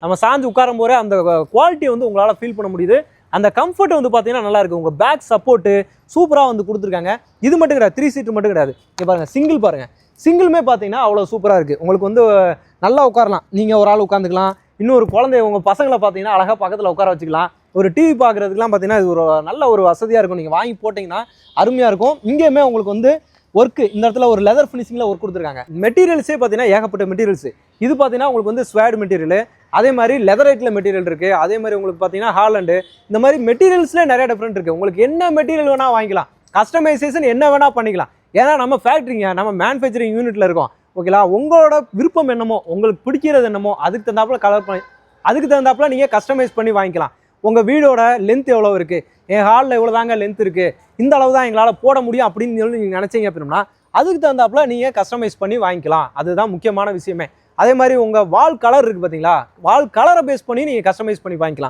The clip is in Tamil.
நம்ம சாஞ்சு உட்காரும் போதே அந்த குவாலிட்டி வந்து உங்களால் ஃபீல் பண்ண முடியுது. அந்த கம்ஃபர்ட் வந்து பார்த்தீங்கன்னா நல்லா இருக்குது. உங்கள் பேக் சப்போர்ட்டு சூப்பராக வந்து கொடுத்துருக்காங்க. இது மட்டும் கிடையாது, 3 சீட்டு மட்டும் கிடையாது. இங்கே பாருங்கள், சிங்கிள் பாருங்கள், சிங்கிளுமே பார்த்தீங்கன்னா அவ்வளோ சூப்பராக இருக்குது. உங்களுக்கு வந்து நல்லா உட்காரலாம், நீங்கள் ஒரு ஆள் உட்காந்துக்கலாம். இன்னொரு குழந்தை உங்கள் பசங்களை பார்த்தீங்கன்னா அழகாக பக்கத்தில் உட்கார வச்சுக்கலாம். ஒரு டிவி பார்க்குறதுக்குலாம் பார்த்தீங்கன்னா இது ஒரு நல்ல ஒரு வசதியாக இருக்கும். நீங்கள் வாங்கி போட்டிங்கன்னா அருமையாக இருக்கும். இங்கேயுமே உங்களுக்கு வந்து ஒர்க்கு இந்த இடத்துல ஒரு லெதர் ஃபினிஷிங்கில் ஒர்க் கொடுத்துருக்காங்க. மெட்டீரியல்ஸே பார்த்தீங்கன்னா ஏகப்பட்ட மெட்டீரியல்ஸ். இது பார்த்தீங்கன்னா உங்களுக்கு வந்து ஸ்வேட் மெட்டீரியல், அதே மாதிரி லெதரைட்டில் மெட்டீரியல் இருக்குது. அதே மாதிரி உங்களுக்கு பார்த்தீங்கன்னா ஹாலண்டு, இந்த மாதிரி மெட்டீரியல்ஸ்லேயே நிறைய டிஃப்ரெண்ட் இருக்குது. உங்களுக்கு என்ன மெட்டீரியல் வேணால் வாங்கிக்கலாம், கஸ்டமைசேஷன் என்ன வேணால் பண்ணிக்கலாம். ஏன்னா நம்ம ஃபேக்ட்ரிங்க, நம்ம மேனுஃபேக்சரிங் யூனிட்டில் இருக்கோம். ஓகேங்களா, உங்களோட விருப்பம் என்னமோ, உங்களுக்கு பிடிக்கிறது என்னமோ அதுக்கு தகுந்தாப்புல கலர் பண்ணி, அதுக்கு தகுந்தாப்புல நீங்கள் கஸ்டமைஸ் பண்ணி வாங்கிக்கலாம். உங்கள் வீடோட லென்த் எவ்வளோ இருக்குது, என் ஹாலில் எவ்வளோ தாங்க லென்த் இருக்குது, இந்த அளவு தான் எங்களால் போட முடியும் அப்படின்னு சொல்லி நீங்கள் நினச்சிங்க அப்படின்னா அதுக்கு தகுந்தாப்புல நீங்கள் கஸ்டமைஸ் பண்ணி வாங்கிக்கலாம். அதுதான் முக்கியமான விஷயமே. அதே மாதிரி உங்கள் வால் கலர் இருக்குது பார்த்தீங்களா, வால் கலரை பேஸ் பண்ணி நீங்கள் கஸ்டமைஸ் பண்ணி வாங்கிக்கலாம்.